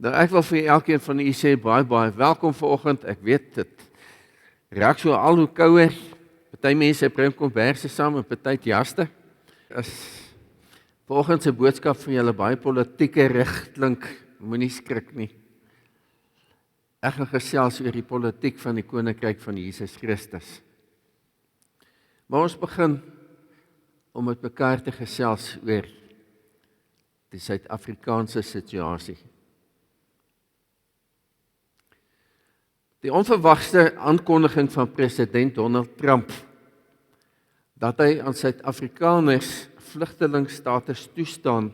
Nou ek wil vir elkeen van u sê baie welkom vanoggend. Ek weet dit raak so al hoe kouer. Party mense bring komberse saam en party jaste. Is vanoggend se boodskap vir julle baie politieke rigklink. Moenie skrik nie. Ek gaan gesels oor die politiek van die koninkryk van Jesus Christus. Maar ons begin om met mekaar te gesels oor die Suid-Afrikaanse situasie. Die onverwagte aankondiging van president Donald Trump dat hy aan Suid-Afrikaners vlugtelingstatus toestaan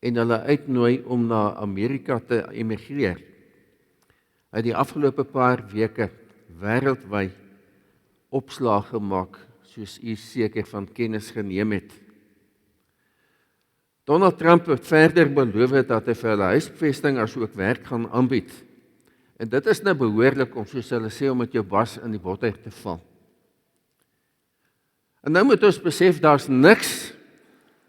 en hulle uitnooi om na Amerika te emigreer, het die afgelope paar weke wêreldwyd opslag gemaak, soos u seker van kennis geneem het. Donald Trump het verder beloof dat hy vir hulle huisvesting as ook werk gaan aanbied. En dit is nou behoorlik om, soos hulle sê, om met jou bas in die botter te val. En nou moet ons besef, daar's niks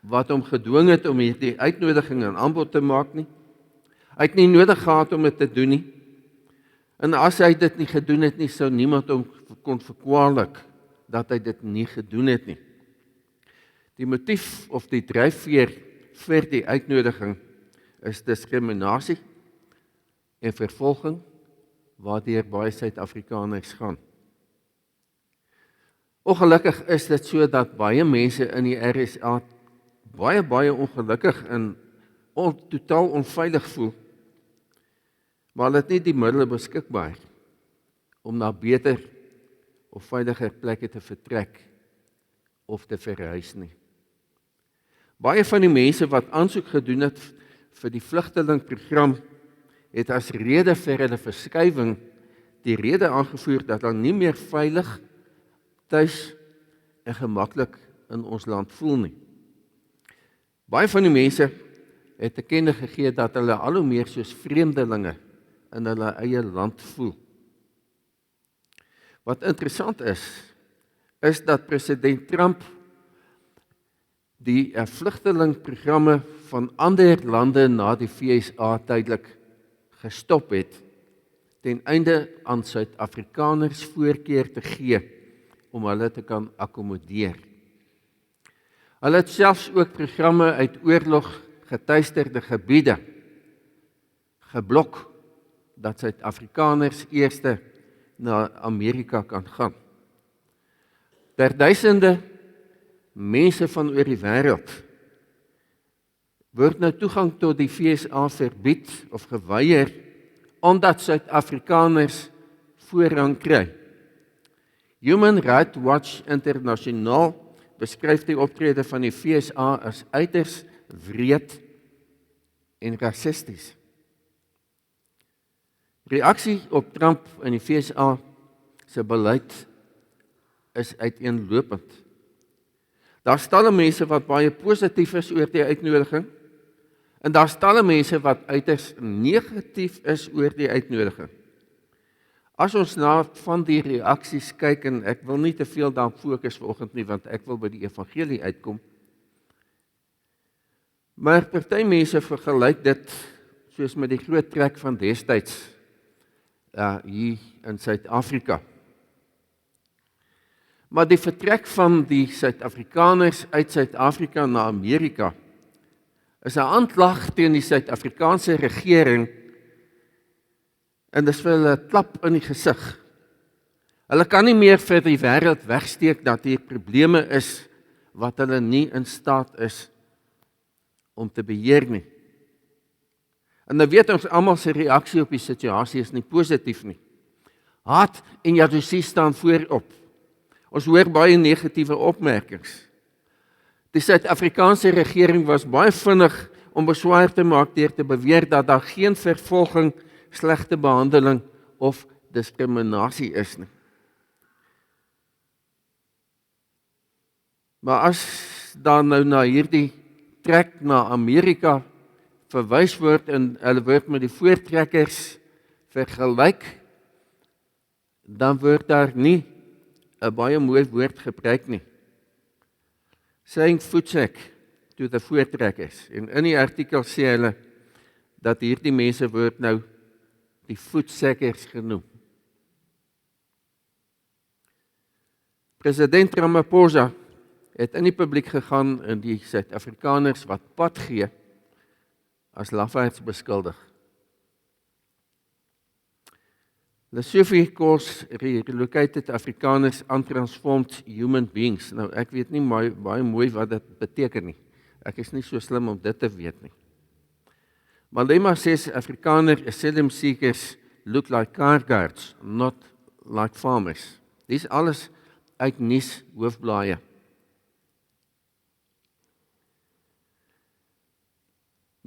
wat hom gedwing het om hierdie uitnodiging en aanbod te maak nie. Hy het nie nodig gehad om dit te doen nie. En as hy dit nie gedoen het nie, sou niemand hom kon verkwalik dat hy dit nie gedoen het nie. Die motief of die dryfveer vir die uitnodiging is diskriminasie en vervolging waardeur baie Suid-Afrikaners gaan. Ongelukkig is dit so dat baie mense in die RSA baie ongelukkig en totaal onveilig voel, maar hulle het nie die middele beskikbaar om na beter of veiliger plekke te vertrek of te verhuis nie. Baie van die mense wat aansoek gedoen het vir die vlugtelingprogram het as rede vir hulle verskywing die rede aangevoer dat hulle nie meer veilig, tuis en gemaklik in ons land voel nie. Baie van die mense het te kenne gegee dat hulle al hoe meer soos vreemdelinge in hulle eie land voel. Wat interessant is dat president Trump die vlugtelingprogramme van ander lande na die VSA tydelik gestop het, ten einde aan Suid-Afrikaners voorkeur te gee om hulle te kan akkommodeer. Hulle het selfs ook programme uit oorlog getuisterde gebiede geblok, dat Suid-Afrikaners eers na Amerika kan gaan. Duisende mense van oor die wêreld word nou toegang tot die VSA verbied of geweier, omdat Suid-Afrikaners voorrang kry. Human Rights Watch Internasionaal beskryf die optrede van die VSA as uiters wreed en rassisties. Reaksie op Trump en die VSA se beleid is uiteenlopend. Daar staan mense wat baie positief is oor die uitnodiging, en daar staan mense wat uiters negatief is oor die uitnodiging. As ons na van die reaksies kyk, en ek wil nie te veel daarop fokus vanoggend nie, want ek wil by die evangelie uitkom, maar party mense vergelyk dit soos met die groot trek van destyds hier in Suid-Afrika. Maar die vertrek van die Suid-Afrikaners uit Suid-Afrika na Amerika is 'n aanklag teen die Suid-Afrikaanse regering, en dis vir hulle 'n klap in die gesig. Hulle kan nie meer vir die wêreld wegsteek dat hier probleme is wat hulle nie in staat is om te beheer nie. En nou weet ons almal se reaksie op die situasie is nie positief nie. Haat en jaloesie staan voorop. Ons hoor baie negatiewe opmerkings. Die Suid-Afrikaanse regering was baie vinnig om beswaar te maak deur te beweer dat daar geen vervolging, slegte behandeling of diskriminasie is nie. Maar as dan nou na hierdie trek na Amerika verwys word en hulle word met die voortrekkers vergelyk, dan word daar nie 'n baie mooi woord gebruik nie. Saying footcheck to the voortrekkers. En in die artikel sê hulle, dat hierdie mense word nou die voetsekkers genoem. President Ramaphosa het in die publiek gegaan en die Suid-Afrikaners wat pad gee, as lafaards beskuldig. Lesotho calls relocated Afrikaners untransformed human beings. Nou, ek weet nie baie mooi wat dit beteken nie. Ek is nie so slim om dit te weet nie. Malema says Afrikaner asylum seekers look like car guards, not like farmers. Dis alles uit nuus hoofblaaie.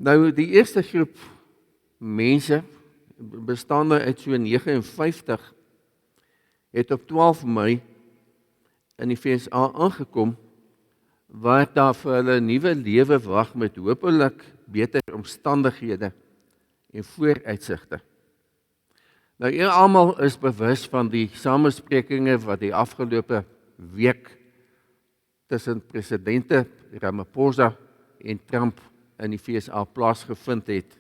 Nou, die eerste groep mense, bestaande uit so 59, het op 12 Mei in die VSA aangekom, waar daar vir hulle 'n nuwe lewe wag met hopelik beter omstandighede en vooruitsigte. Nou, almal is bewus van die samesprekinge wat die afgelope week tussen presidente Ramaphosa en Trump in die VSA plaasgevind het.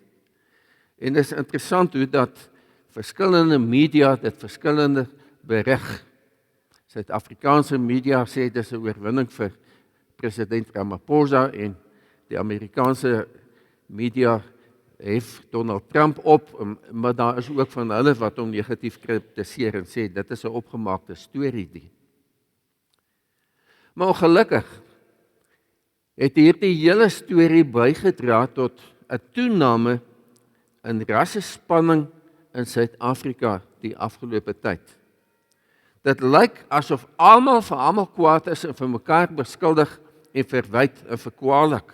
En dit is interessant hoe dat verskillende media dit verskillende berig. Suid-Afrikaanse media sê dit is 'n oorwinning vir president Ramaphosa en die Amerikaanse media hef Donald Trump op, maar daar is ook van hulle wat hom negatief kritiseer en sê dit is 'n opgemaakte storie. Maar ongelukkig het hierdie hele storie bygedra tot 'n toename in rassespanning in Suid-Afrika die afgelope tyd. Dit lyk asof almal vir almal kwaad is en vir mekaar beskuldig en verwyd en verkwalik.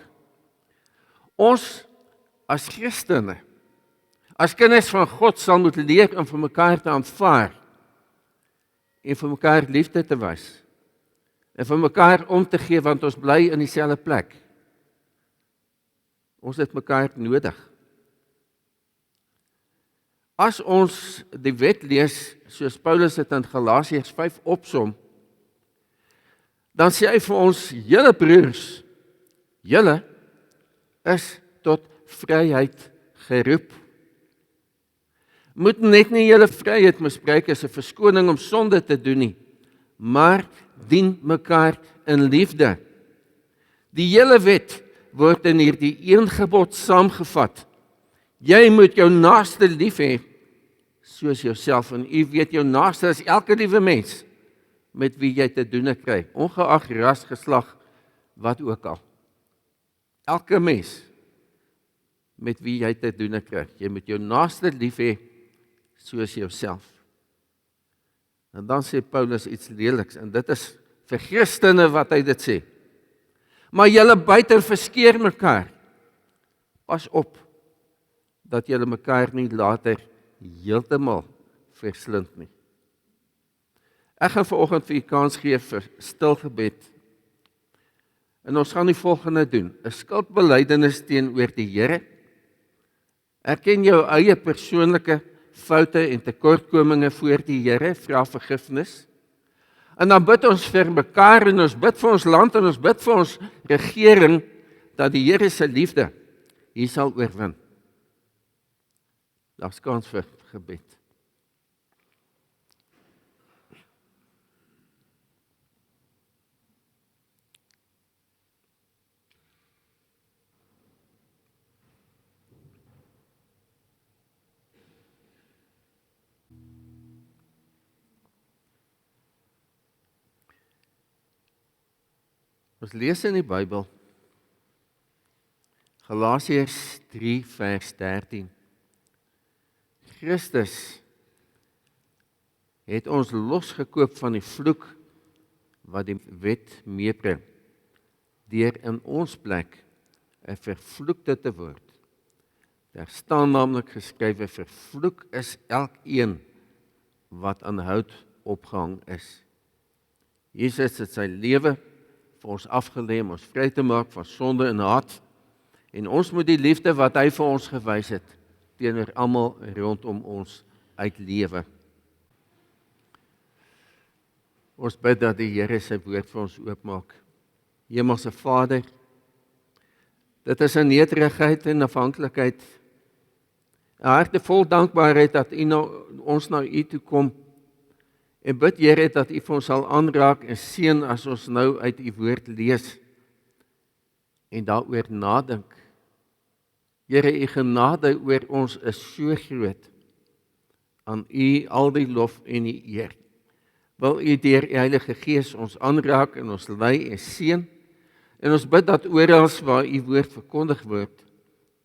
Ons as Christene, as kinders van God sal moet leer om vir mekaar te aanvaar en vir mekaar liefde te wys en vir mekaar om te gee want ons bly in dieselfde plek. Ons het mekaar nodig. As ons die wet lees, soos Paulus dit in Galasiërs 5 opsom, dan sê hy vir ons, julle broers, julle is tot vryheid geroep. Moet net nie julle vryheid misbruik as 'n verskoning om sonde te doen nie, maar dien mekaar in liefde. Die hele wet word in hierdie een gebod saamgevat. Jy moet jou naaste lief hê soos jouself, en u weet jou naaste is elke liewe mens met wie jy te doen kry, ongeag ras, geslag, wat ook al. Elke mens met wie jy te doen kry. Jy moet jou naaste lief hê soos jouself. En dan sê Paulus iets leliks, en dit is vir Christene wat hy dit sê. Maar julle buite verskeer mekaar. Pas op dat julle mekaar nie later heeltemal verslind nie. Ek gaan vanoggend vir u kans gee vir stil gebed. En ons gaan die volgende doen: 'n skuldbelydenis teenoor die Here. Erken jou eie persoonlike foute en tekortkominge voor die Here, vra vergifnis. En dan bid ons vir mekaar en ons bid vir ons land en ons bid vir ons regering dat die Here se liefde hier sal oorwin. Daar's kans vir gebed. Ons lees in die Bybel, Galasiërs 3 vers 13. Christus het ons losgekoop van die vloek wat die wet meebring, deur in ons plek 'n vervloekte te word. Daar staan naamlik geskrywe, vervloek is elkeen wat aan hout opgehang is. Jesus het sy lewe vir ons afgelê om ons vry te maak van sonde en haat, en ons moet die liefde wat hy vir ons gewys het, teenoor almal rondom ons uitlewe. Ons bid dat die Here sy woord vir ons oopmaak. Hemelse Vader, dit is 'n nederigheid en afhanklikheid 'n harte vol dankbaarheid dat U ons na U toe kom en bid Here dat U vir ons sal aanraak en seën as ons nou uit U woord lees en daaroor nadink. Here, U genade oor ons is so groot. Aan U al die lof en die eer. Wil U deur U Heilige Gees ons aanraak en ons lei en seën. En ons bid dat oral waar U woord verkondig word,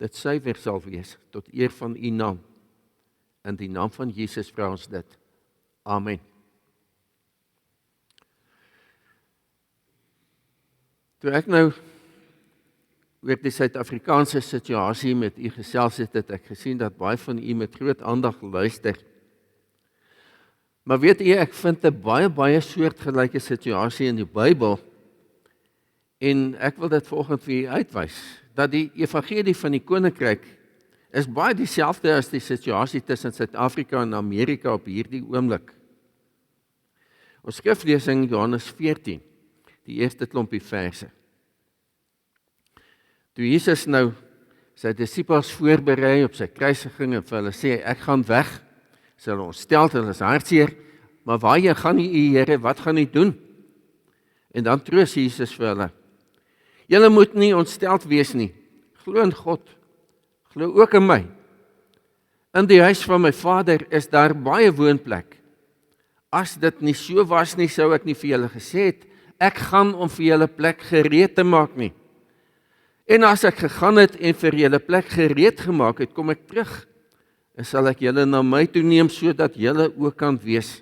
dit suiwer sal wees tot eer van U naam. In die naam van Jesus vra ons dit. Amen. Toe ek nou oor die Suid-Afrikaanse situasie met U gesels het ek gesien dat baie van U met groot aandag luister. Maar weet U, ek vind 'n baie soortgelyke situasie in die Bybel en ek wil dit vanoggend vir U uitwys, dat die evangelie van die koninkryk is baie dieselfde as die situasie tussen Suid-Afrika en Amerika op hierdie oomblik. Ons skriflesing Johannes 14, die eerste klompie verse. Toe Jesus nou sy disippels voorberei op sy kruisiging en vir hulle sê, ek gaan weg, sy hulle ontsteld, hulle is hartseer, maar waarheen gaan U, Here, wat gaan U doen? En dan troos Jesus vir hulle, julle moet nie ontsteld wees nie, glo in God, glo ook in my. In die huis van my Vader is daar baie woonplek. As dit nie so was nie, sou ek nie vir julle gesê het, ek gaan om vir julle plek gereed te maak nie. En as ek gegaan het en vir julle plek gereed gemaak het, kom ek terug, en sal ek julle na my toe neem, sodat julle ook kan wees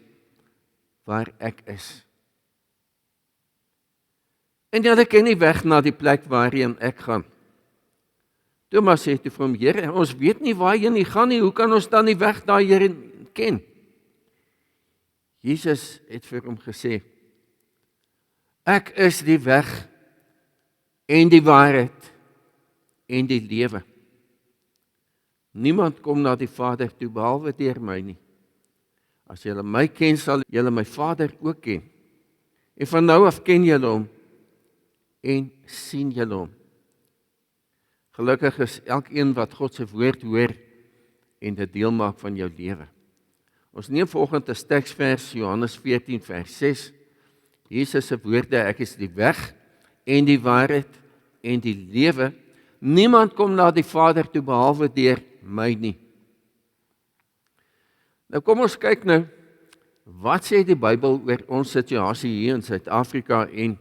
waar ek is. En julle ken nie weg na die plek waarheen ek gaan. Thomas sê toe vir hom, Here, ons weet nie waarheen U gaan nie, hoe kan ons dan die weg daarheen ken? Jesus het vir hom gesê, ek is die weg en die waarheid en die lewe. Niemand kom na die Vader toe behalwe deur my nie. As julle my ken, sal julle my Vader ook ken. En van nou af ken julle hom en sien julle hom. Gelukkig is elkeen wat God se woord hoor en dit deel maak van jou lewe. Ons neem vanoggend 'n teksvers, Johannes 14 vers 6. Jesus se woorde, ek is die weg en die waarheid en die lewe. Niemand kom na die Vader toe behalwe deur my nie. Nou kom ons kyk nou, wat sê die Bybel oor ons situasie hier in Suid-Afrika en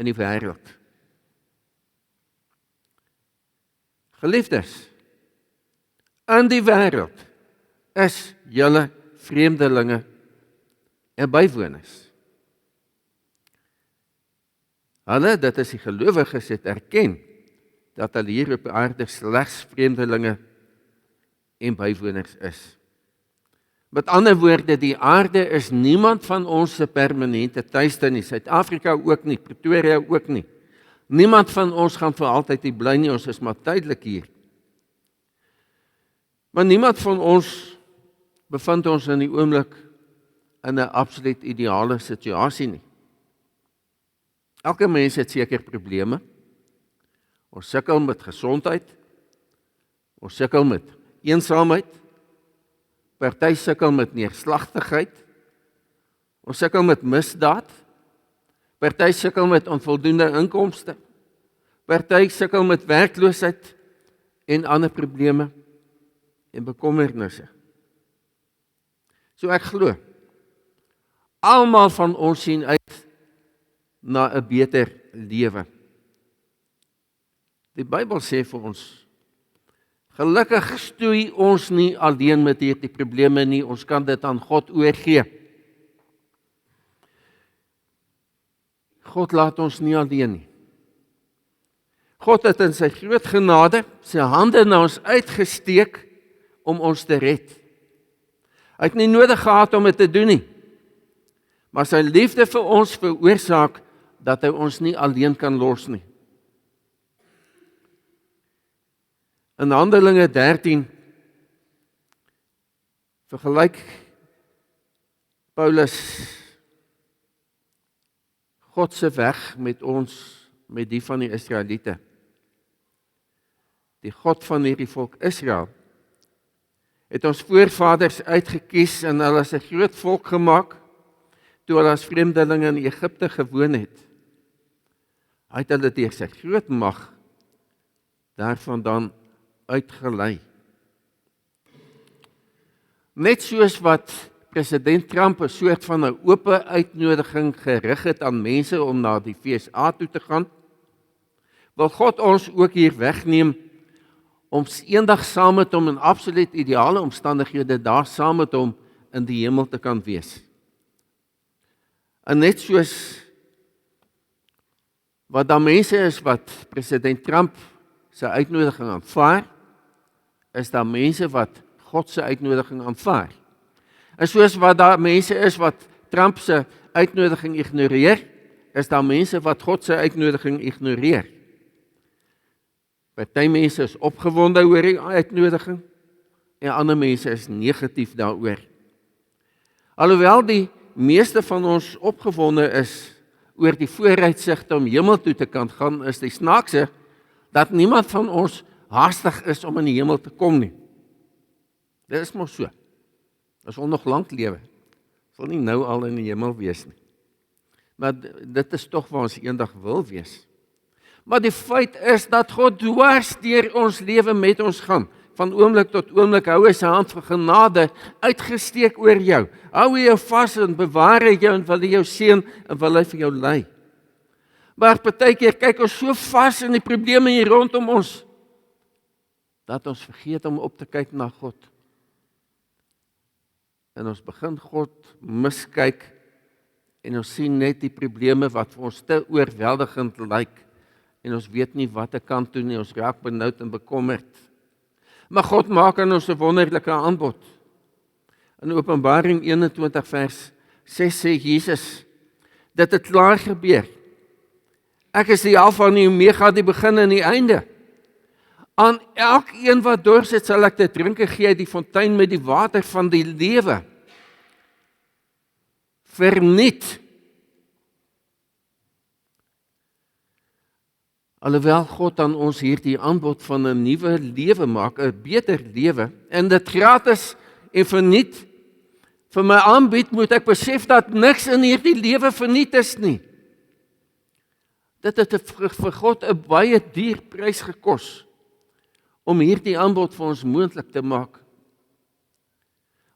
in die wêreld? Geliefdes, in die wêreld is julle vreemdelinge en bywoners. Hulle, dit is die gelowiges, het erken dat hulle hier op aarde slegs vreemdelinge en bywoners is. Met ander woorde, die aarde is niemand van ons se permanente tuiste nie, Suid-Afrika ook nie, Pretoria ook nie. Niemand van ons gaan vir altyd hier bly nie, ons is maar tydelik hier. Maar niemand van ons bevind ons in die oomblik in 'n absoluut ideale situasie nie. Elke mens het seker probleme. Ons sukkel met gesondheid, ons sukkel met eensaamheid, party sukkel met neerslagtigheid, ons sukkel met misdaad, party sukkel met onvoldoende inkomste, party sukkel met werkloosheid en ander probleme en bekommernisse. So ek glo, almal van ons sien uit na 'n beter lewe. Die Bybel sê vir ons, gelukkig stoei ons nie alleen met hierdie probleme nie, ons kan dit aan God oorgee. God laat ons nie alleen nie. God het in sy groot genade sy hande na ons uitgesteek om ons te red. Hy het nie nodig gehad om dit te doen nie, maar sy liefde vir ons veroorsaak dat hy ons nie alleen kan los nie. In Handelinge 13 vergelyk Paulus God se weg met ons, met die van die Israeliete. Die God van hierdie volk Israel het ons voorvaders uitgekies en hulle as 'n groot volk gemaak, toe hulle as vreemdelinge in Egipte gewoon het. Hy het hulle deur sy groot mag daarvandaan uitgelei. Net soos wat president Trump 'n soort van 'n oop uitnodiging gerig het aan mense om na die FSA toe te gaan, wil God ons ook hier wegneem om eendag saam met hom in absoluut ideale omstandighede daar saam met hom in die hemel te kan wees. En net soos wat daar mense is wat president Trump sy uitnodiging aanvaar, is daar mense wat God se uitnodiging aanvaar. En soos wat daar mense is wat Trump se uitnodiging ignoreer, is daar mense wat God se uitnodiging ignoreer. Party mense is opgewonde oor die uitnodiging en ander mense is negatief daaroor. Alhoewel die meeste van ons opgewonde is oor die vooruitsigte om hemel toe te kan gaan, is die snaakse dat niemand van ons haastig is om in die hemel te kom nie. Dit is mos so. Ons wil nog lank lewe. Ons wil nie nou al in die hemel wees nie. Maar dit is tog waar ons eendag wil wees. Maar die feit is dat God dwars deur ons lewe met ons gaan. Van oomblik tot oomblik hou hy sy hand van genade uitgesteek oor jou. Hou hy jou vas en bewaar hy jou en wil hy jou seën en wil hy vir jou lei. Maar partykeer kyk ons so vas in die probleme hier rondom ons, dat ons vergeet om op te kyk na God. En ons begin God miskyk en ons sien net die probleme wat vir ons te oorweldigend lyk en ons weet nie wat ek kan doen nie, ons raak benoud en bekommerd. Maar God maak aan ons 'n wonderlike aanbod. In Openbaring 21 vers 6 sê Jesus, dit het klaar gebeur. Ek is die Alfa en die Omega, die begin en die einde. Aan elkeen wat dors het, sal ek te drinke gee uit die fontein met die water van die lewe. Verniet. Alhoewel God aan ons hierdie aanbod van 'n nuwe lewe maak, 'n beter lewe, en dit gratis en verniet vir my aanbied, moet ek besef dat niks in hierdie lewe verniet is nie. Dit het vir God 'n baie duur prys gekos om hierdie aanbod vir ons moontlik te maak.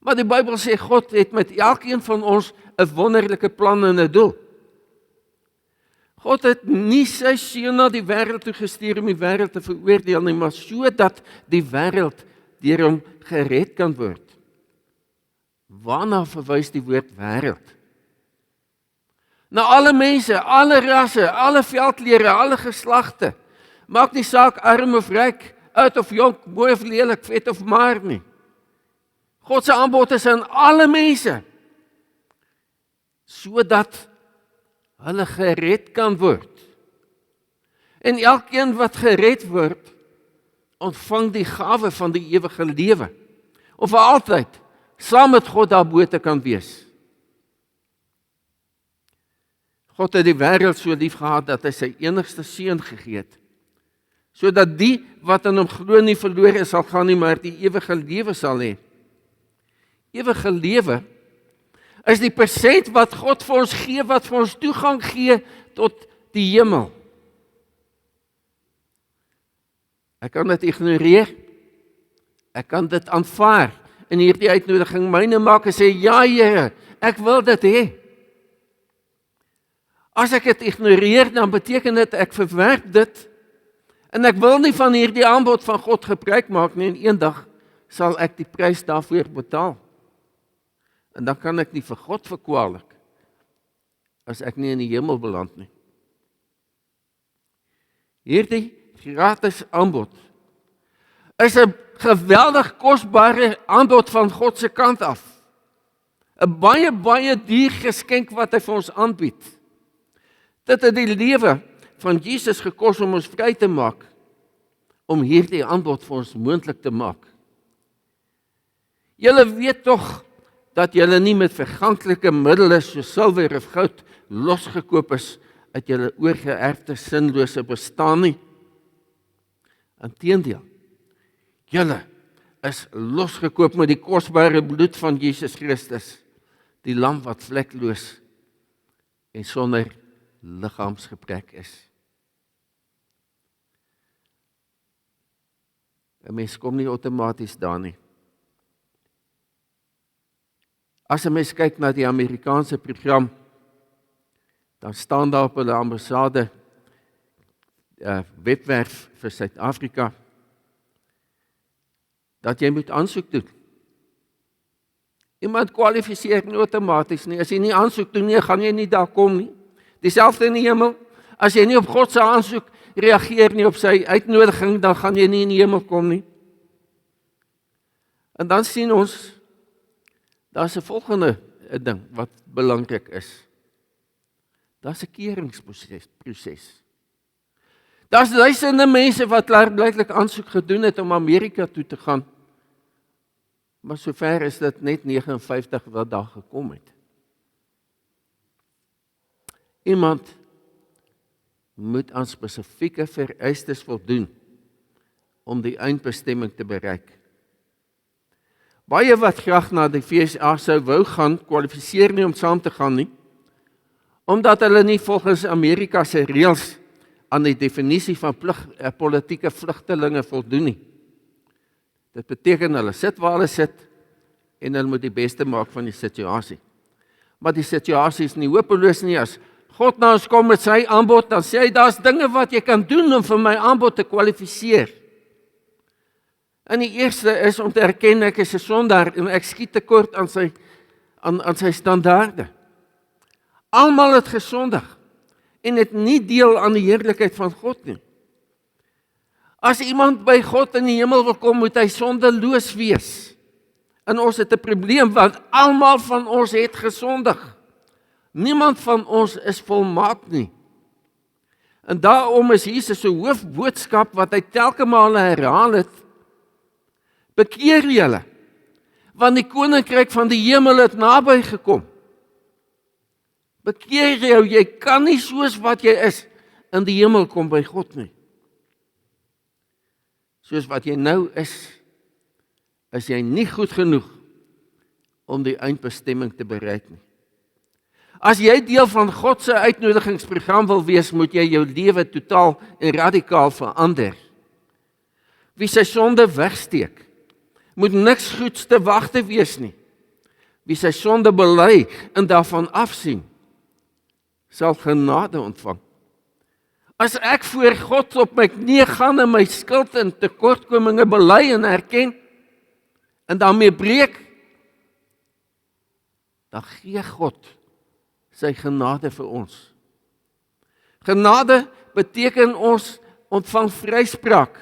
Maar die Bybel sê God het met elkeen van ons 'n wonderlike plan en 'n doel. God het nie sy seun na die wêreld toe gestuur om die wêreld te veroordeel nie, maar sodat die wêreld deur hom gered kan word. Waarna verwys die woord wêreld? Na alle mense, alle rasse, alle veldkleure, alle geslagte. Maak nie saak arm of ryk, oud of jonk, mooi of lelik, vet of maar nie. God se aanbod is aan alle mense, sodat hulle gered kan word. En elkeen wat gered word, ontvang die gawe van die ewige lewe, om vir altyd saam met God daarbo te kan wees. God het die wêreld so lief gehad dat hy sy enigste seun gegee het, sodat die wat in hom glo nie verlore sal gaan nie, maar die ewige lewe sal hê. Ewige lewe is die persent wat God vir ons gee, wat vir ons toegang gee tot die hemel. Ek kan dit ignoreer, ek kan dit aanvaar, en hierdie uitnodiging myne maak en sê, ja Here, ek wil dit hê. As ek dit ignoreer, dan beteken dit ek verwerp dit, en ek wil nie van hierdie aanbod van God gebruik maak nie, en eendag sal ek die prys daarvoor betaal. En dan kan ek nie vir God verkwalik, as ek nie in die hemel beland nie. Hierdie gratis aanbod is 'n geweldig kosbare aanbod van God se kant af. 'n baie duur geskenk wat hy vir ons aanbied. Dit het die lewe van Jesus gekos om ons vry te maak, om hierdie aanbod vir ons moontlik te maak. Julle weet tog dat julle nie met verganklike middele soos silwer of goud losgekoop is uit julle oorgeerfde sinlose bestaan nie. Inteendeel, julle is losgekoop met die kosbare bloed van Jesus Christus, die lam wat vlekloos en sonder liggaamsgebrek is. 'n Mens kom nie outomaties daar nie. As 'n mens kyk na die Amerikaanse program, dan staan daar op hulle ambassade webwerf vir Suid-Afrika, dat jy moet aansoek doen. Iemand kwalifiseer nie outomaties nie. As jy nie aansoek doen nie, gaan jy nie daar kom nie. Dieselfde in die hemel. As jy nie op God se aansoek reageer nie, op sy uitnodiging, dan gaan jy nie in die hemel kom nie. En dan sien ons, daar's 'n volgende ding wat belangrik is. Daar's 'n keringsproses. Daar's duisende mense wat klaarblyklik aansoek gedoen het om Amerika toe te gaan. Maar sover is dit net 59 wat daar gekom het. Iemand moet aan spesifieke vereistes voldoen om die eindbestemming te bereik. Baie wat graag na die VSA sou wou gaan, kwalifiseer nie om saam te gaan nie, omdat hulle nie volgens Amerika se reëls aan die definisie van politieke vlugtelinge voldoen nie. Dit beteken hulle sit waar hulle sit en hulle moet die beste maak van die situasie. Maar die situasie is nie hopeloos nie. As God na ons kom met sy aanbod, dan sê hy, daar's dinge wat jy kan doen om vir my aanbod te kwalifiseer. En die eerste is om te erken ek is 'n sondaar en ek skiet tekort aan sy standaarde. Almal het gesondig en het nie deel aan die heerlikheid van God nie. As iemand by God in die hemel wil kom, moet hy sondeloos wees. En ons het 'n probleem, want almal van ons het gesondig. Niemand van ons is volmaak nie. En daarom is Jesus se hoofboodskap wat hy telke male herhaal het, bekeer julle, want die koninkryk van die hemel het naby gekom. Bekeer jou, jy kan nie soos wat jy is in die hemel kom by God nie. Soos wat jy nou is jy nie goed genoeg om die eindbestemming te bereik nie. As jy deel van God se uitnodigingsprogram wil wees, moet jy jou lewe totaal en radikaal verander. Wie sy sonde wegsteek, moet niks goeds te wag te wees nie. Wie sy sonde bely en daarvan afsien, sal genade ontvang. As ek voor God op my knie gaan en my skuld en tekortkominge bely en erken, en daarmee breek, dan gee God sy genade vir ons. Genade beteken ons ontvang vryspraak.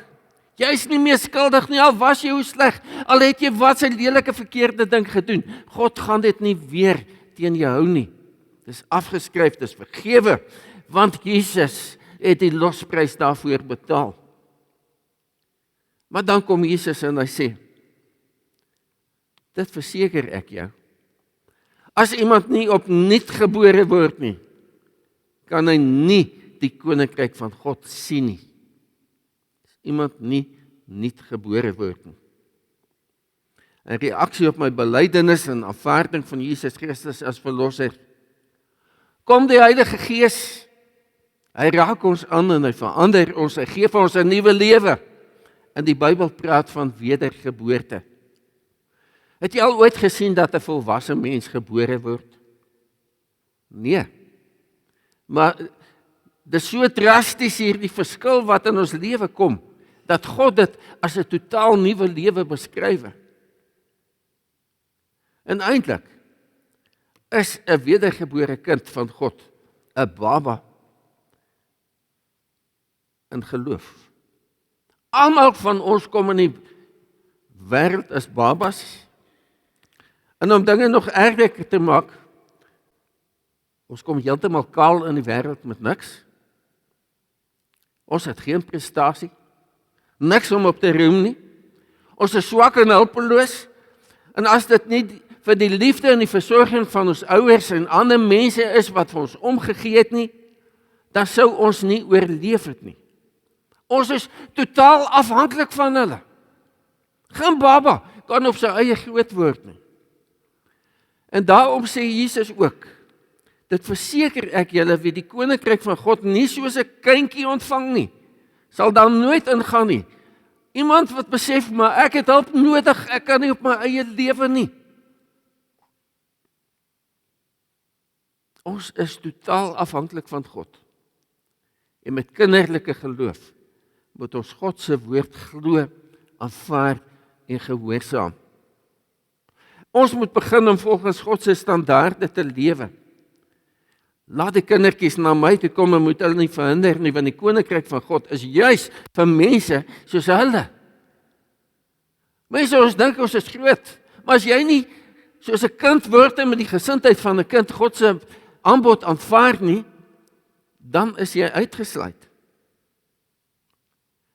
Jy is nie meer skuldig nie, al was jy hoe sleg, al het jy wat sy lelike verkeerde ding gedoen. God gaan dit nie weer teen jou hou nie. Dis afgeskryf, dis vergewe, want Jesus het die losprys daarvoor betaal. Maar dan kom Jesus en hy sê, dit verseker ek jou. As iemand nie opnuut gebore word nie, kan hy nie die koninkryk van God sien nie. As iemand nie nuut gebore word nie. 'n Reaksie op my belydenis en aanvaarding van Jesus Christus as verlosser. Kom die Heilige Gees, hy raak ons aan en hy verander ons, hy gee vir ons 'n nuwe lewe. En die Bybel praat van wedergeboorte. Het jy al ooit gesien dat 'n volwasse mens gebore word? Nee. Maar dis so drasties hier die verskil wat in ons lewe kom, dat God dit as 'n totaal nuwe lewe beskryf. En eintlik is 'n wedergebore kind van God 'n baba in geloof. Almal van ons kom in die wêreld as babas. En om dinge nog erger te maak, ons kom heeltemal kaal in die wêreld met niks. Ons het geen prestasie, niks om op te roem nie. Ons is swak en hulpeloos. En as dit nie vir die liefde en die versorging van ons ouers en ander mense is wat vir ons omgegee het nie, dan sou ons nie oorleef het nie. Ons is totaal afhanklik van hulle. Geen baba kan op sy eie groot word nie. En daarom sê Jesus ook, dit verseker ek julle wie die koninkryk van God nie soos 'n kindjie ontvang nie, sal daar nooit ingaan nie. Iemand wat besef, maar ek het hulp nodig, ek kan nie op my eie lewe nie. Ons is totaal afhanklik van God. En met kinderlike geloof moet ons God se woord glo, aanvaar en gehoorsaam. Ons moet begin om volgens God se standaarde te lewe. Laat die kindertjies na my toe kom en moet hulle nie verhinder nie, want die koninkryk van God is juis vir mense soos hulle. Mense, ons dink ons is groot, maar as jy nie soos 'n kind word en met die gesindheid van 'n kind God se aanbod aanvaar nie, dan is jy uitgesluit.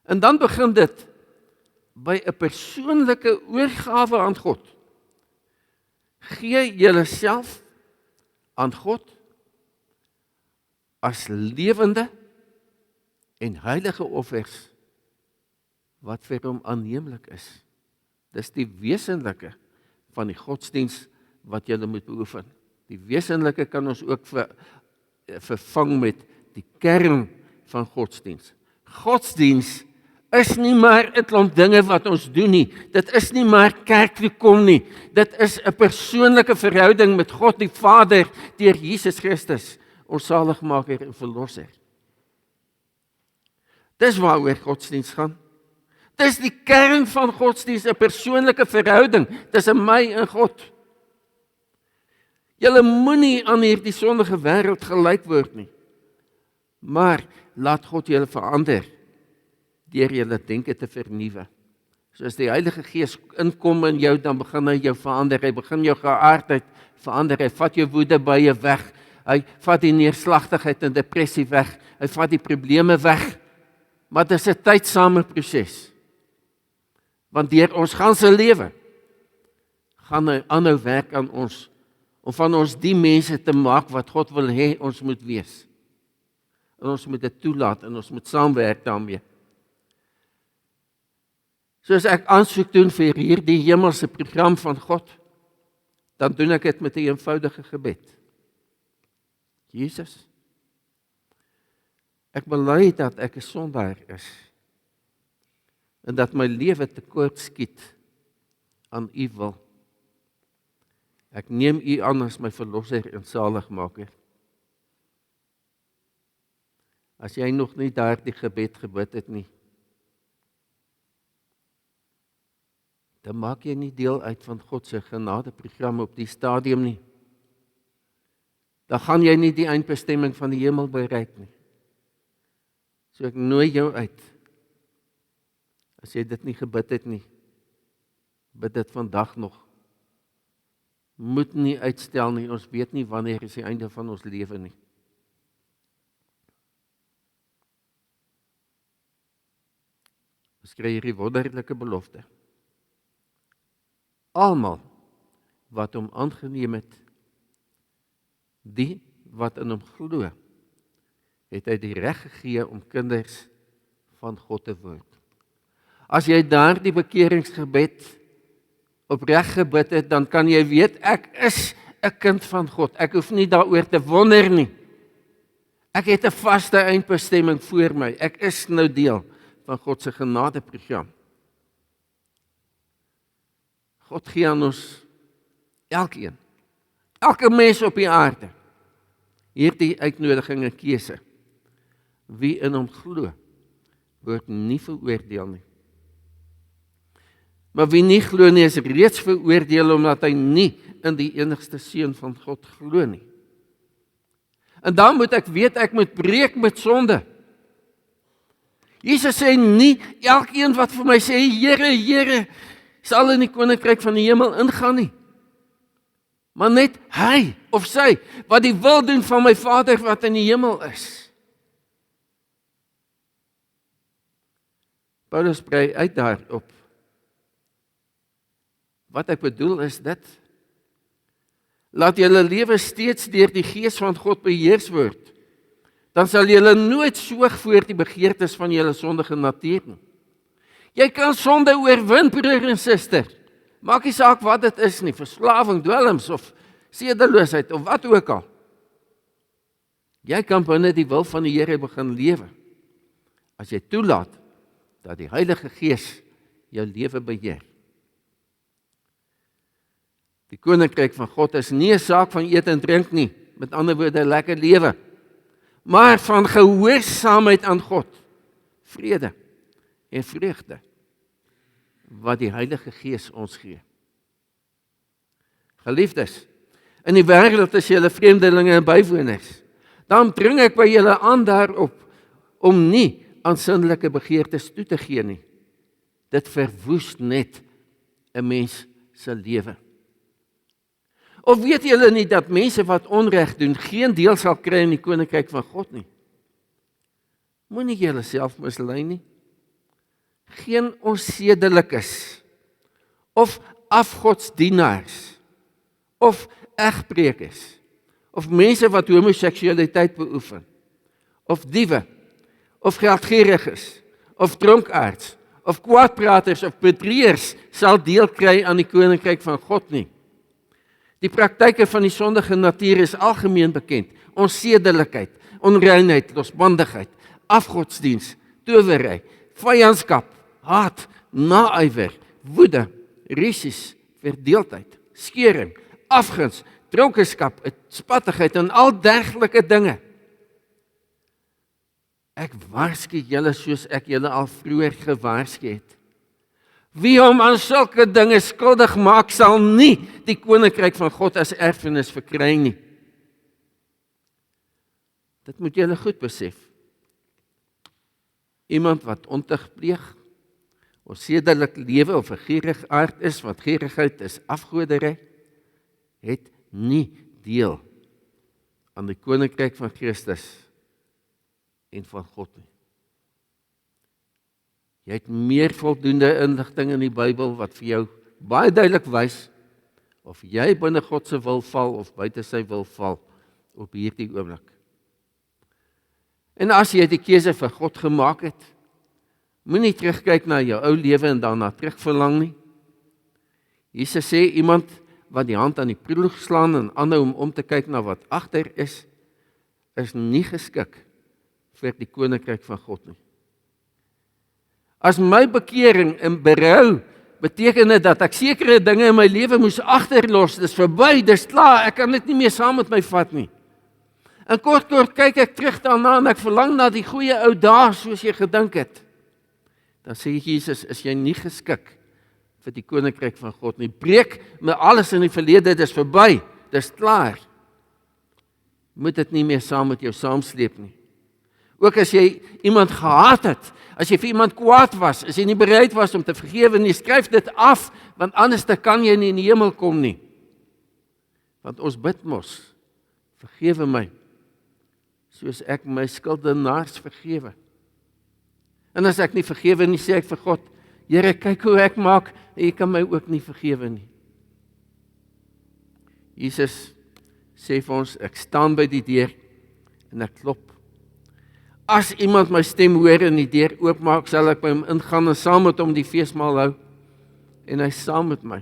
En dan begin dit by 'n persoonlike oorgawe aan God. Gee julleself aan God as lewende en heilige offers wat vir hom aanneemlik is. Dis die wesenlike van die godsdiens wat jy moet beoefen. Die wesenlike kan ons ook vervang met die kern van godsdiens. Godsdiens is nie maar 'n klomp dinge wat ons doen nie. Dit is nie maar kerk toe kom nie. Dit is 'n persoonlike verhouding met God die Vader deur Jesus Christus, ons saligmaker en verlosser. Dis waaroor godsdiens gaan. Dis die kern van godsdiens, 'n persoonlike verhouding tussen my en God. Julle moenie aan hierdie sondige wêreld gelyk word nie. Maar laat God julle verander deur julle denke te vernuwe. So as die Heilige Gees inkom in jou, dan begin hy jou verander. Hy begin jou geaardheid verander. Hy vat jou woede by jou weg. Hy vat die neerslagtigheid en depressie weg. Hy vat die probleme weg. Maar dit is 'n tydsame proses. Want deur ons ganse lewe gaan hy aanhou werk aan ons om van ons die mense te maak wat God wil hê ons moet wees. En ons moet dit toelaat en ons moet saamwerk daarmee. Soos ek aansoek doen vir hierdie hemelse program van God, dan doen ek dit met 'n eenvoudige gebed. Jesus, ek bely dat ek 'n sondaar is en dat my lewe tekort skiet aan U wil. Ek neem U aan as my verlosser en saligmaker. As jy nog nie daardie gebed gebid het nie, dan maak jy nie deel uit van God se genadeprogram op die stadium nie. Dan gaan jy nie die eindbestemming van die hemel bereik nie. So ek nooi jou uit. As jy dit nie gebid het nie, bid dit vandag nog. Moet nie uitstel nie, ons weet nie wanneer is die einde van ons lewe nie. Ons kry hierdie wonderlike belofte. Almal wat hom aangeneem het, die wat in hom glo, het hy die reg gegee om kinders van God te word. As jy daardie bekeringsgebed opreg gebid het, dan kan jy weet, ek is 'n kind van God. Ek hoef nie daaroor te wonder nie. Ek het 'n vaste eindbestemming voor my. Ek is nou deel van God se genadeprogram. God gee aan ons elkeen, elke mens op die aarde, hierdie uitnodiging en keuse. Wie in hom glo, word nie veroordeel nie. Maar wie nie glo nie, is reeds veroordeel omdat hy nie in die enigste seun van God glo nie. En dan moet ek weet, ek moet breek met sonde. Jesus sê nie, elkeen wat vir my sê, Here, Here, sal in die koninkryk van die hemel ingaan nie. Maar net hy of sy, wat die wil doen van my Vader wat in die hemel is. Paulus brei uit daarop. Wat ek bedoel is dit, laat julle lewe steeds deur die Gees van God beheers word, dan sal julle nooit soeg voor die begeertes van julle sondige natuur nie. Jy kan sonde oorwin, broer en suster. Maak nie saak wat dit is nie, verslawing, dwelms of sedeloosheid of wat ook al. Jy kan binne die wil van die Here begin lewe. As jy toelaat dat die Heilige Gees jou lewe beheer. Die koninkryk van God is nie 'n saak van eet en drink nie, met ander woorde lekker lewe, maar van gehoorsaamheid aan God, vrede en vreugde wat die Heilige Gees ons gee. Geliefdes, in die wêreld is julle vreemdelinge en bywoners. Dan dring ek by julle aan daarop om nie aan sinnelike begeertes toe te gee nie. Dit verwoes net 'n mens se lewe. Of weet julle nie dat mense wat onreg doen geen deel sal kry in die koninkryk van God nie? Moenie julleself mislei nie. Geen onsedelikes of afgodsdienaars of egbreekers of mense wat homoseksualiteit beoefen of diewe of geldgieriges of dronkaards of kwaadpraters of bedrieërs sal deel kry aan die koninkryk van God nie. Die praktyke van die sondige natuur is algemeen bekend. Onsedelikheid, onreinheid, losbandigheid, afgodsdiens, towery, vyandskap, haat, naaiwer, woede, rissies, verdeeldheid, skeuring, afguns, dronkenskap, spattigheid en al dergelike dinge. Ek waarsku julle soos ek julle al vroeër gewaarsku het. Wie hom aan sulke dinge skuldig maak, sal nie die koninkryk van God as erfenis verkry nie. Dit moet julle goed besef. Iemand wat ontuig pleeg, of sedelik lewe of 'n gierige aard is, wat gierigheid is afgoderry, het nie deel aan die koninkryk van Christus en van God nie. Jy het meer voldoende inligting in die Bybel wat vir jou baie duidelik wys of jy binne God se wil val of buite sy wil val op hierdie oomblik. En as jy die keuse vir God gemaak het, moenie terugkyk na jou ou lewe en daarna terugverlang nie. Jesus sê iemand wat die hand aan die ploeg slaan en aanhou om te kyk na wat agter is nie geskik vir die koninkryk van God nie. As my bekering en berou beteken dit dat ek sekere dinge in my lewe moes agterlos, dis verby, dis klaar, ek kan dit nie meer saam met my vat nie. En kort kyk ek terug daarna en ek verlang na die goeie ou dae soos jy gedink het. Dan sê Jesus, is jy nie geskik vir die koninkryk van God nie. Breek met alles in die verlede, dis verby, dis klaar. Moet dit nie meer saam met jou saamsleep nie. Ook as jy iemand gehaat het, as jy vir iemand kwaad was, as jy nie bereid was om te vergewe nie, skryf dit af, want anders kan jy nie in die hemel kom nie. Want ons bid mos, vergewe my, soos ek my skuldenaars vergewe. En as ek nie vergewe nie, sê ek vir God, Here, kyk hoe ek maak, en jy kan my ook nie vergewe nie. Jesus sê vir ons, ek staan by die deur, en ek klop. As iemand my stem hoor en die deur oopmaak, sal ek by hom ingaan en saam met hom die feesmaal hou, en hy saam met my.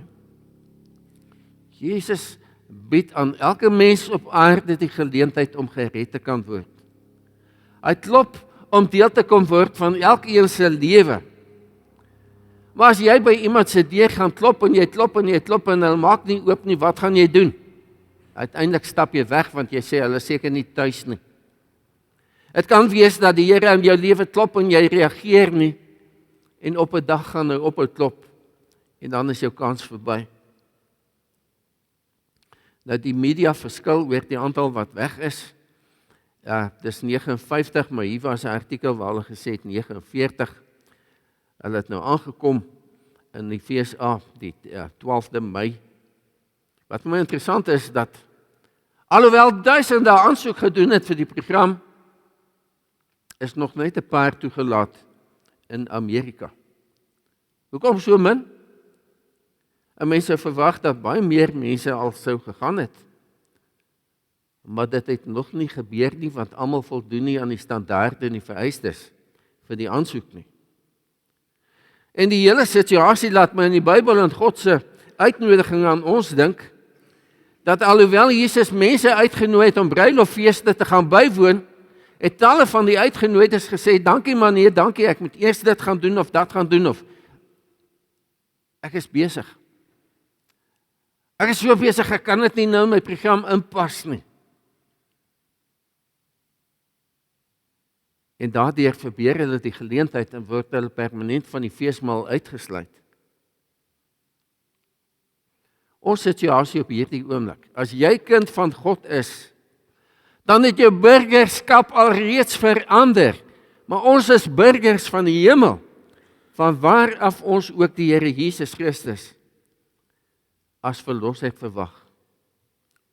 Jesus bied aan elke mens op aarde die geleentheid om gered te kan word. Hy klop om deel te kom word van elkeen se lewe. Maar as jy by iemand se deur gaan klop en jy klop en jy klop en hulle maak nie oop nie, wat gaan jy doen? Uiteindelik stap jy weg want jy sê hulle is seker nie tuis nie. Het kan wees dat die Here in jou lewe klop en jy reageer nie en op 'n dag gaan hy ophou klop en dan is jou kans verby. Nou die media verskil oor die aantal wat weg is. Ja, dis 59, maar hier was 'n artikel waar hulle gesê het 49. Hulle het nou aangekom in die FSA die 12de Mei. Wat vir my interessant is dat alhoewel duisende aansoek gedoen het vir die program, is nog net 'n paar toegelaat in Amerika. Hoekom so min? 'n Mens sou verwag dat baie meer mense al sou gegaan het. Maar dit het nog nie gebeur nie, want almal voldoen nie aan die standaarde en die vereistes vir die aansoek nie. En die hele situasie laat my in die Bybel en God se uitnodiging aan ons dink, dat alhoewel Jesus mense uitgenooi het om bruiloftfeeste te gaan bywoon, het talle van die uitgenooides gesê, dankie man, nee, dankie, ek moet eers dit gaan doen of dat gaan doen, of ek is besig. Ek is so besig, ek kan dit nie nou in my program inpas nie. En daardeur verbeur hulle die geleentheid en word hulle permanent van die feesmaal uitgesluit. Ons situasie op hierdie oomblik, as jy kind van God is, dan het jou burgerskap alreeds verander, maar ons is burgers van die hemel, van waar af ons ook die Here Jesus Christus as verlosser verwag.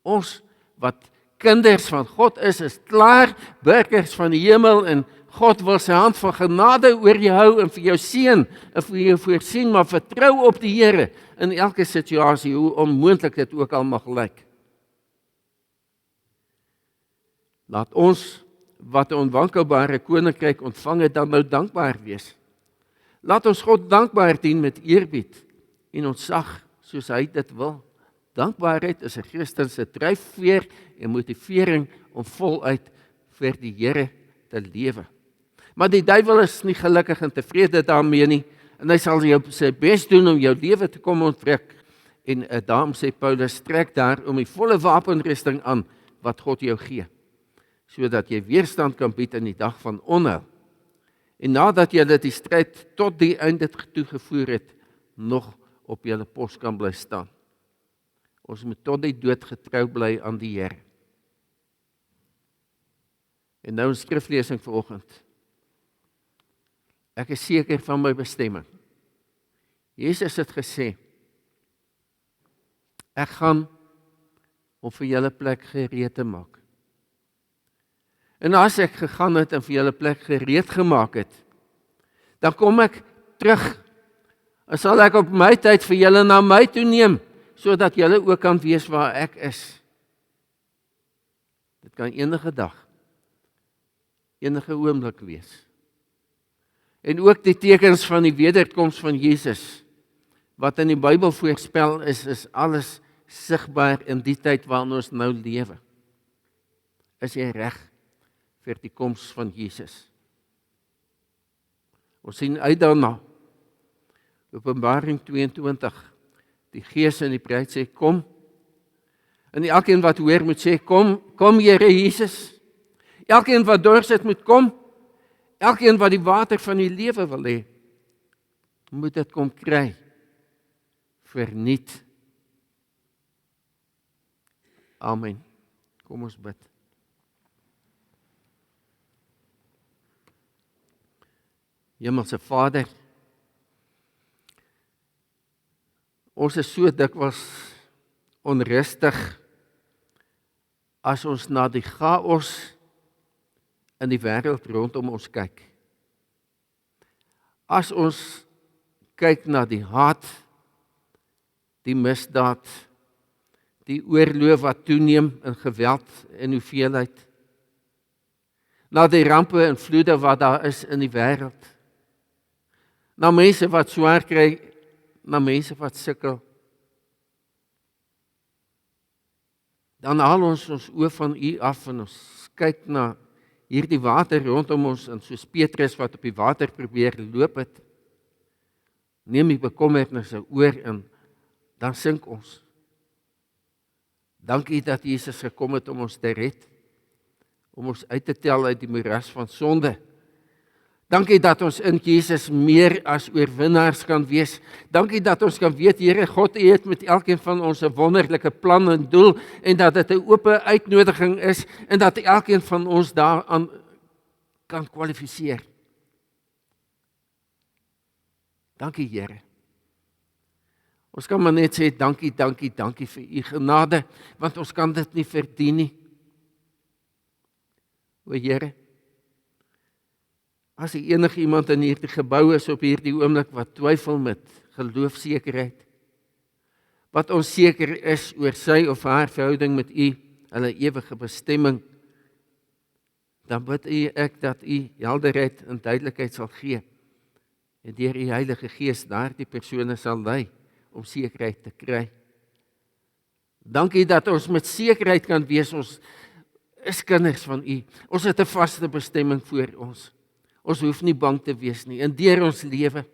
Ons wat kinders van God is klaar burgers van die hemel en God wil sy hand van genade oor jou hou en vir jou seën en vir jou voorsien, maar vertrou op die Here in elke situasie, hoe onmoontlik dit ook al mag lyk. Laat ons wat 'n onwankelbare koninkryk ontvang het, dan nou dankbaar wees. Laat ons God dankbaar dien met eerbied en ontzag soos hy dit wil. Dankbaarheid is 'n Christen se dryfveer en motivering om voluit vir die Here te lewe. Maar die duiwel is nie gelukkig en tevrede daarmee nie, en hy sal sy bes doen om jou lewe te kom ontwrig. En daarom sê Paulus, trek daar om die volle wapenrusting aan wat God jou gee, sodat jy weerstand kan bied in die dag van onheil. En nadat jy die stryd tot die einde toegevoer het, nog op julle pos kan bly staan. Ons moet tot die dood getrou bly aan die Here. En nou 'n skriflesing vanoggend. Ek is seker van my bestemming. Jesus het gesê, ek gaan om vir julle plek gereed te maak. En as ek gegaan het en vir julle plek gereed gemaak het, dan kom ek terug, en sal ek op my tyd vir julle na my toe neem, sodat julle ook kan weet waar ek is. Dit kan enige dag, enige oomblik wees. En ook die tekens van die wederkoms van Jesus, wat in die Bybel voorspel is alles sigbaar in die tyd waarin ons nou lewe. Is jy reg vir die koms van Jesus? Ons sien uit daarna. Openbaring 22, die Gees en die bruid sê, kom. En elkeen wat hoor moet sê, kom Here Jesus. Elkeen wat dors het moet kom. Elkeen wat die water van die lewe wil hê, moet dit kom kry. Verniet. Amen. Kom ons bid. Hemelse Vader, ons is so dikwels onrustig as ons na die chaos in die wêreld rondom ons kyk. As ons kyk na die haat, die misdaad, die oorlog wat toeneem in geweld en hoeveelheid, na die rampe en vloede wat daar is in die wêreld, na mense wat swaar kry, na mense wat sukkel, dan haal ons oë van U af en ons kyk na hierdie water rondom ons en soos Petrus wat op die water probeer loop het, neem die bekommernisse oor en dan sink ons. Dankie dat Jesus gekom het om ons te red, om ons uit te tel uit die moeras van sonde. Dankie dat ons in Jesus meer as oorwinnaars kan wees. Dankie dat ons kan weet, Here God, U het met elkeen van ons 'n wonderlike plan en doel en dat dit 'n oop uitnodiging is en dat elkeen van ons daaraan kan kwalifiseer. Dankie, Here. Ons kan maar net sê dankie, dankie, dankie vir U genade, want ons kan dit nie verdien nie. O Here, as enige iemand in hierdie gebou is op hierdie oomblik wat twyfel met geloofsekerheid, wat onseker is oor sy of haar verhouding met U, hulle ewige bestemming, dan bid ek dat U helderheid en duidelikheid sal gee en deur die Heilige Gees daardie persone sal lei om sekerheid te kry. Dankie dat ons met sekerheid kan wees, ons is kinders van U. Ons het 'n vaste bestemming voor ons. Ons hoef nie bang te wees nie. En deur ons lewe,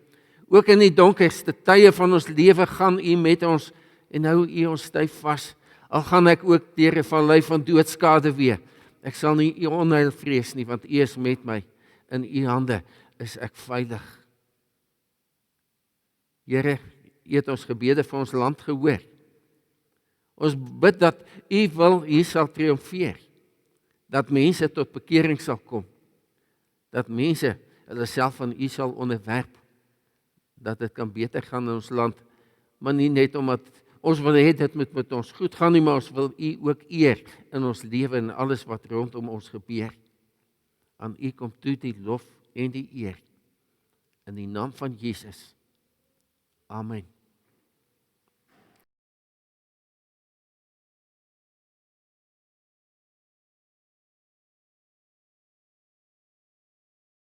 ook in die donkerste tye van ons lewe, gaan U met ons en hou U ons styf vas. Al gaan ek ook deur 'n vallei van doodskade weer. Ek sal nie U onheil vrees nie, want U is met my. In U hande is ek veilig. Here, U het ons gebede vir ons land gehoor. Ons bid dat U wil hier sal triomfeer. Dat mense tot bekering sal kom. Dat mense hulle self aan U sal onderwerp. Dat dit kan beter gaan in ons land, maar nie net omdat ons wil hê dit moet met ons goed gaan nie, maar ons wil U ook eer in ons lewe en alles wat rondom ons gebeur. Aan U kom toe die lof en die eer. In die naam van Jesus. Amen.